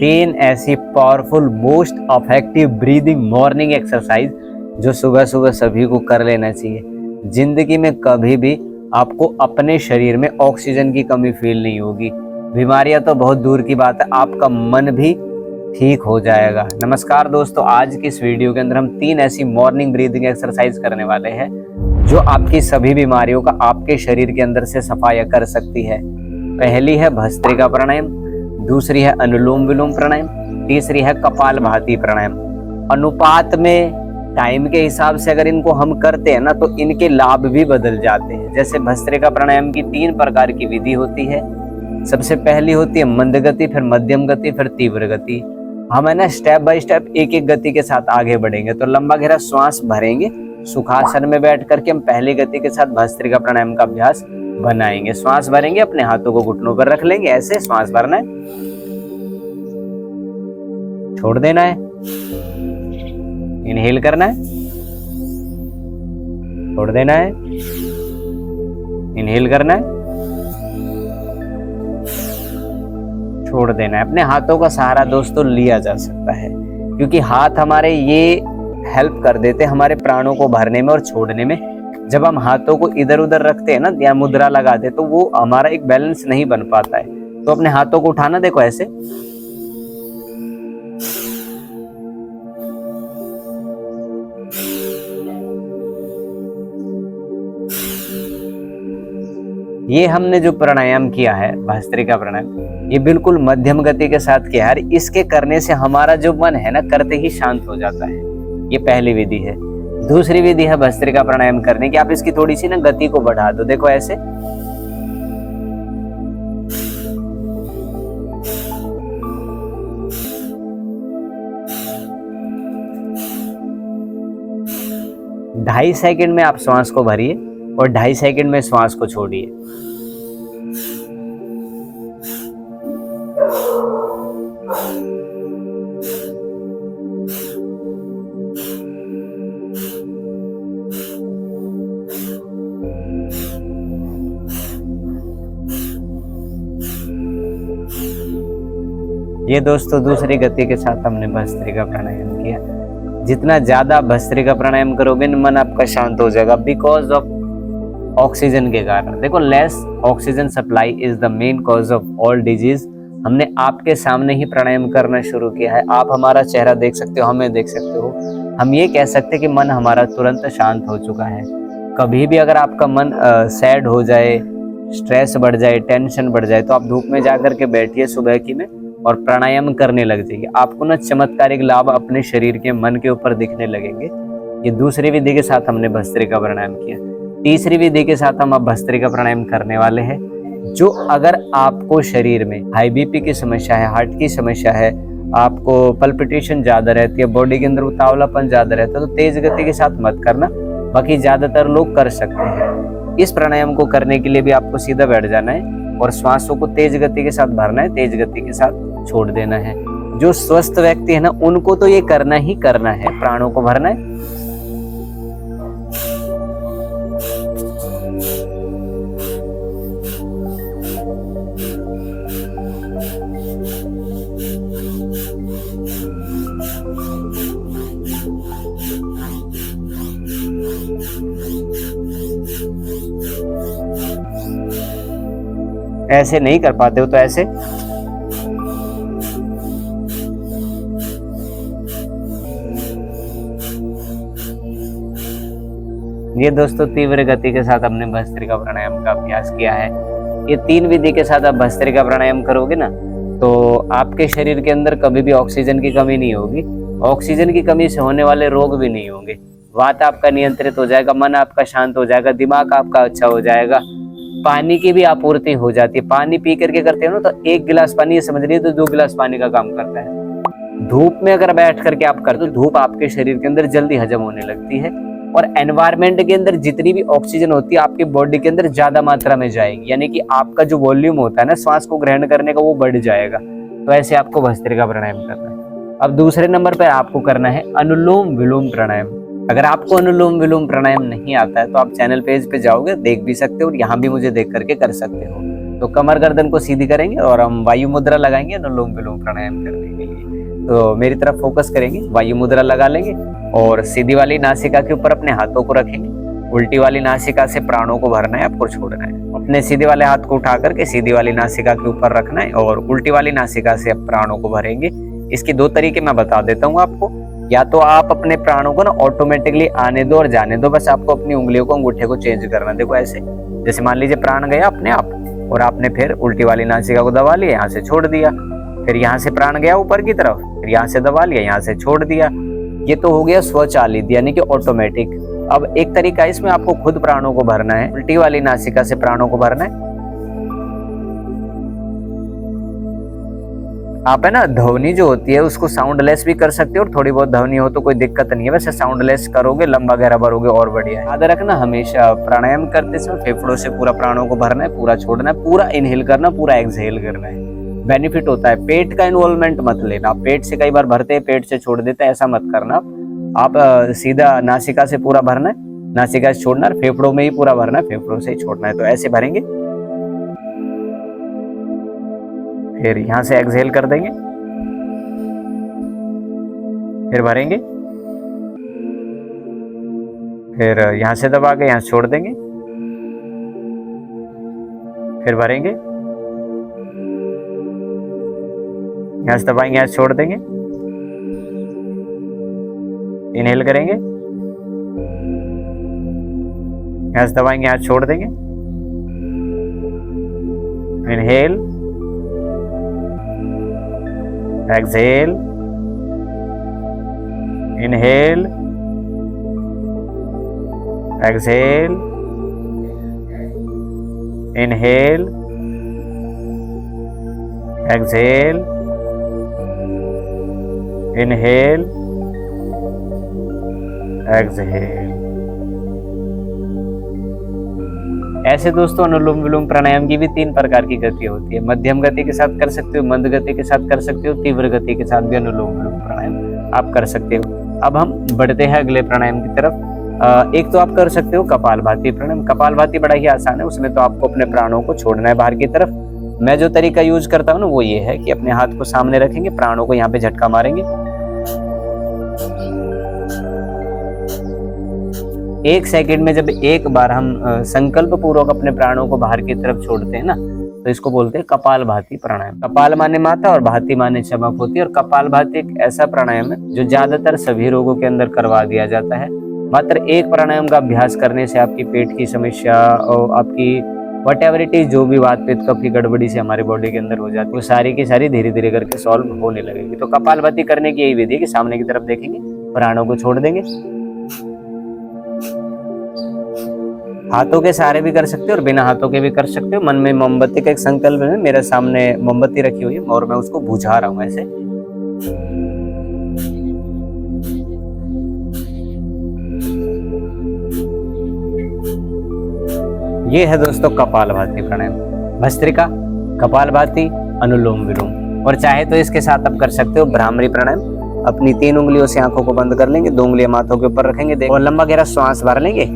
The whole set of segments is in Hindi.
3 ऐसी powerful most effective breathing morning exercise जो सुबह सुबह सभी को कर लेना चाहिए। जिंदगी में कभी भी आपको अपने शरीर में ऑक्सीजन की कमी फील नहीं होगी। बीमारियां तो बहुत दूर की बात है, आपका मन भी ठीक हो जाएगा। नमस्कार दोस्तों, आज की इस वीडियो के अंदर हम 3 ऐसी मॉर्निंग ब्रीदिंग एक्सरसाइज करने वाले हैं जो आपकी सभी बीमारियों का आपके शरीर के अंदर से सफाया कर सकती है। पहली है भस्त्रिका प्राणायाम, दूसरी है अनुलोम विलोम प्राणायाम, तीसरी है कपालभाति प्राणायाम। अनुपात में टाइम के हिसाब से अगर इनको हम करते हैं ना तो इनके लाभ भी बदल जाते हैं। जैसे भस्त्रिका प्राणायाम की 3 प्रकार की विधि होती है। सबसे पहली होती है मंद गति, फिर मध्यम गति, फिर तीव्र गति। हम है ना स्टेप बाय स्टेप एक एक गति के साथ आगे बढ़ेंगे। तो लंबा गहरा श्वास भरेंगे, सुखासन में बैठ करके हम पहली गति के साथ भस्त्रिका प्राणायाम का अभ्यास बनाएंगे। श्वास भरेंगे, अपने हाथों को घुटनों पर रख लेंगे, ऐसे श्वास भरना है, छोड़ देना है, इनहेल करना है, छोड़ देना है, इनहेल करना है, छोड़ देना है। अपने हाथों का सहारा दोस्तों लिया जा सकता है क्योंकि हाथ हमारे ये हेल्प कर देते हैं हमारे प्राणों को भरने में और छोड़ने में। जब हम हाथों को इधर उधर रखते हैं ना या मुद्रा लगाते तो वो हमारा एक बैलेंस नहीं बन पाता है। तो अपने हाथों को उठाना, देखो ऐसे, ये हमने जो प्राणायाम किया है भस्त्रिका प्राणायाम, ये बिल्कुल मध्यम गति के साथ किया है। इसके करने से हमारा जो मन है ना करते ही शांत हो जाता है। ये पहली विधि है। दूसरी विधि है भस्त्रिका प्राणायाम करने की, आप इसकी थोड़ी सी ना गति को बढ़ा दो। देखो ऐसे, ढाई सेकंड में आप श्वास को भरिए और 2.5 सेकंड में श्वास को छोड़िए। ये दोस्तों दूसरी गति के साथ हमने भस्त्रिका प्राणायाम किया। जितना ज्यादा भस्त्रिका प्राणायाम करोगे मन आपका शांत हो जाएगा बिकॉज ऑफ ऑक्सीजन के कारण। देखो, less oxygen supply is the main cause of all disease. हमने आपके सामने ही प्राणायाम करना शुरू किया है। आप हमारा चेहरा देख सकते हो, हमें देख सकते हो। हम ये कह सकते हैं कि मन हमारा तुरंत शांत हो चुका है। कभी भी अगर आपका मन सैड हो जाए, स्ट्रेस बढ़ जाए, टेंशन बढ़ जाए तो आप धूप में जाकर के बैठिए सुबह की में और प्राणायाम करने लग जाइए। आपको ना चमत्कारिक लाभ अपने शरीर के मन के ऊपर दिखने लगेंगे। ये दूसरी विधि के साथ हमने भस्त्रिका प्राणायाम किया। तीसरी विधि के साथ हम अब भस्त्रिका प्राणायाम करने वाले हैं। जो अगर आपको शरीर में हाई बीपी की समस्या है, हार्ट की समस्या है, आपको पल्पिटेशन ज्यादा रहती है, बॉडी के अंदर उतावलापन ज्यादा रहता है तो तेज गति के साथ मत करना। बाकी ज्यादातर लोग कर सकते हैं। इस प्राणायाम को करने के लिए भी आपको सीधा बैठ जाना है और श्वासों को तेज गति के साथ भरना है, तेज गति के साथ छोड़ देना है। जो स्वस्थ व्यक्ति है ना उनको तो ये करना ही करना है, प्राणों को भरना है। ऐसे नहीं कर पाते हो तो ऐसे, ये दोस्तों तीव्र गति के साथ हमने भस्त्रिका प्राणायाम का अभ्यास किया है। ये 3 विधि के साथ आप भस्त्रिका प्राणायाम करोगे ना तो आपके शरीर के अंदर कभी भी ऑक्सीजन की कमी नहीं होगी। ऑक्सीजन की कमी से होने वाले रोग भी नहीं होंगे। वात आपका नियंत्रित हो जाएगा, मन आपका शांत हो जाएगा, दिमाग आपका अच्छा हो जाएगा। पानी की भी आपूर्ति हो जाती है। पानी पी करके करते हो ना तो 1 गिलास पानी ये समझ लीजिए तो 2 गिलास पानी का काम करता है। धूप में अगर बैठ करके आप करते हो, धूप आपके शरीर के अंदर जल्दी हजम होने लगती है और एनवायरमेंट के अंदर जितनी भी ऑक्सीजन होती है आपकी बॉडी के अंदर ज्यादा मात्रा में जाएगी, यानी कि आपका जो वॉल्यूम होता है ना श्वास को ग्रहण करने का वो बढ़ जाएगा। तो ऐसे आपको भस्त्रिका प्राणायाम करना है। अब दूसरे नंबर पर आपको करना है अनुलोम विलोम प्राणायाम। अगर आपको अनुलोम विलोम प्राणायाम नहीं आता है तो आप चैनल पेज पे जाओगे, देख भी सकते हो और यहाँ भी मुझे देख करके कर सकते हो। तो कमर गर्दन को सीधी करेंगे और हम वायु मुद्रा लगाएंगे अनुलोम विलोम प्राणायाम करने के लिए। तो मेरी तरफ फोकस करेंगे, वायु मुद्रा लगा लेंगे और सीधी वाली नासिका के ऊपर अपने हाथों को रखेंगे। उल्टी वाली नासिका से प्राणों को भरना है आपको, छोड़ना है। अपने सीधे वाले हाथ को उठा करके सीधी वाली नासिका के ऊपर रखना है और उल्टी वाली नासिका से प्राणों को भरेंगे। इसके दो तरीके मैं बता देता हूँ आपको। या तो आप अपने प्राणों को ना ऑटोमेटिकली आने दो और जाने दो, बस आपको अपनी उंगलियों को, अंगूठे को चेंज करना। देखो ऐसे, जैसे मान लीजिए प्राण गया अपने आप और आपने फिर उल्टी वाली नासिका को दबा लिया, यहाँ से छोड़ दिया। फिर यहाँ से प्राण गया ऊपर की तरफ, फिर यहाँ से दबा लिया, यहाँ से छोड़ दिया। ये तो हो गया स्वचालित यानी कि ऑटोमेटिक। अब एक तरीका इसमें आपको खुद प्राणों को भरना है, उल्टी वाली नासिका से प्राणों को भरना है। आप है ना ध्वनि जो होती है उसको साउंडलेस भी कर सकते हो और थोड़ी बहुत ध्वनि हो तो कोई दिक्कत नहीं है। वैसे साउंडलेस करोगे लंबा गहरा भरोगे और बढ़िया है। याद रखना हमेशा प्राणायाम करते समय फेफड़ों से पूरा प्राणों को भरना है, पूरा छोड़ना है, पूरा इनहेल करना, पूरा एक्सहेल करना है। बेनिफिट होता है। पेट का इन्वॉल्वमेंट मत लेना। आप पेट से कई बार भरते हैं, पेट से छोड़ देते हैं, ऐसा मत करना। आप सीधा नासिका से पूरा भरना है, नासिका से छोड़ना है, फेफड़ों में ही पूरा भरना है, फेफड़ों से ही छोड़ना है। तो ऐसे भरेंगे, फिर यहां से एक्सहेल कर देंगे, फिर भरेंगे, फिर यहां से दबा के यहां से छोड़ देंगे, फिर भरेंगे, यहां से दबाएंगे, यहां से छोड़ देंगे, इनहेल करेंगे, यहां से दबाएंगे, यहां से छोड़ देंगे, inhale, exhale, inhale, exhale, inhale, exhale, inhale, exhale. ऐसे दोस्तों अनुलोम विलोम प्राणायाम की भी 3 प्रकार की गति होती है। मध्यम गति के साथ कर सकते हो, मंद गति के साथ कर सकते हो, तीव्र गति के साथ भी अनुलोम विलोम प्राणायाम आप कर सकते हो। अब हम बढ़ते हैं अगले प्राणायाम की तरफ। एक तो आप कर सकते हो कपालभाति प्राणायाम। कपालभाति बड़ा ही आसान है, उसमें तो आपको अपने प्राणों को छोड़ना है बाहर की तरफ। मैं जो तरीका यूज करता हूँ ना वो ये है कि अपने हाथ को सामने रखेंगे, प्राणों को यहाँ पे झटका मारेंगे। 1 सेकंड में जब एक बार हम संकल्प पूर्वक अपने प्राणों को बाहर की तरफ छोड़ते हैं ना, तो इसको बोलते हैं कपालभाति प्राणायाम। कपाल माने माथा और भाति माने चमक होती है। और कपालभाति एक ऐसा प्राणायाम है जो ज्यादातर सभी रोगों के अंदर करवा दिया जाता है। मात्र एक प्राणायाम का अभ्यास करने से आपकी पेट की समस्या और आपकी व्हाटएवर इट इज, जो भी वात पित्त कफ की गड़बड़ी से हमारी बॉडी के अंदर हो जाती है, वो सारी की सारी धीरे धीरे करके सॉल्व होने लगेगी। तो कपालभाति करने की यही विधि है कि सामने की तरफ देखेंगे, प्राणों को छोड़ देंगे। हाथों के सहारे भी कर सकते हो और बिना हाथों के भी कर सकते हो। मन में मोमबत्ती का एक संकल्प है, मेरे सामने मोमबत्ती रखी हुई है और मैं उसको बुझा रहा हूं ऐसे। ये है दोस्तों कपालभाति प्राणायाम, भस्त्रिका, कपालभाति, अनुलोम विलोम। और चाहे तो इसके साथ आप कर सकते हो भ्रामरी प्राणायाम। अपनी 3 उंगलियों से आंखों को बंद कर लेंगे, 2 उंगलियां माथों के ऊपर रखेंगे और लंबा गहरा श्वास भर लेंगे।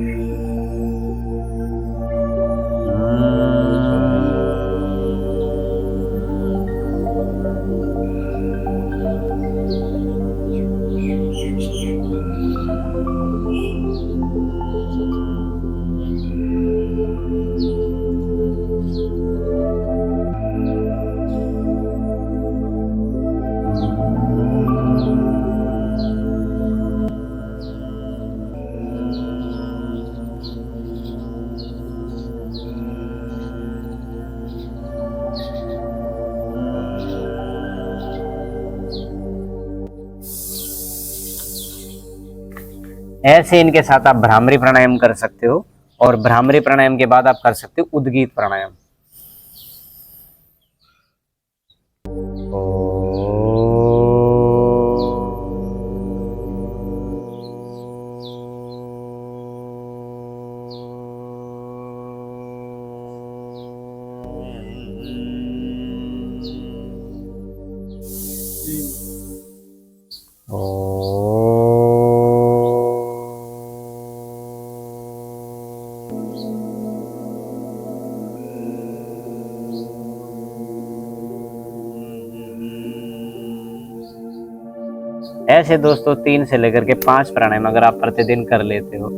ऐसे इनके साथ आप भ्रामरी प्राणायाम कर सकते हो और भ्रामरी प्राणायाम के बाद आप कर सकते हो उद्गीत प्राणायाम। ऐसे दोस्तों 3 से लेकर के 5 प्राणायाम अगर आप प्रतिदिन कर लेते हो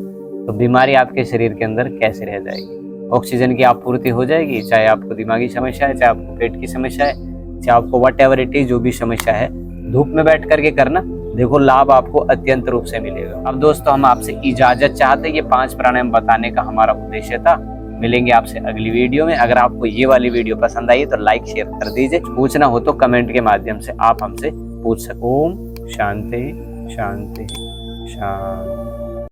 तो बीमारी आपके शरीर के अंदर कैसे रह जाएगी। ऑक्सीजन की आपूर्ति हो जाएगी, चाहे आपको दिमागी समस्या है, चाहे आपको पेट की समस्या है, चाहे आपको वट एवर इट इज जो भी समस्या है, धूप में बैठ करके करना, देखो लाभ आपको अत्यंत रूप से मिलेगा। अब दोस्तों हम आपसे इजाजत चाहते, ये 5 प्राणायाम बताने का हमारा उद्देश्य था। मिलेंगे आपसे अगली वीडियो में। अगर आपको ये वाली वीडियो पसंद आई तो लाइक शेयर कर दीजिए। पूछना हो तो कमेंट के माध्यम से आप हमसे पूछ सको। ओम शांति शांति शांति।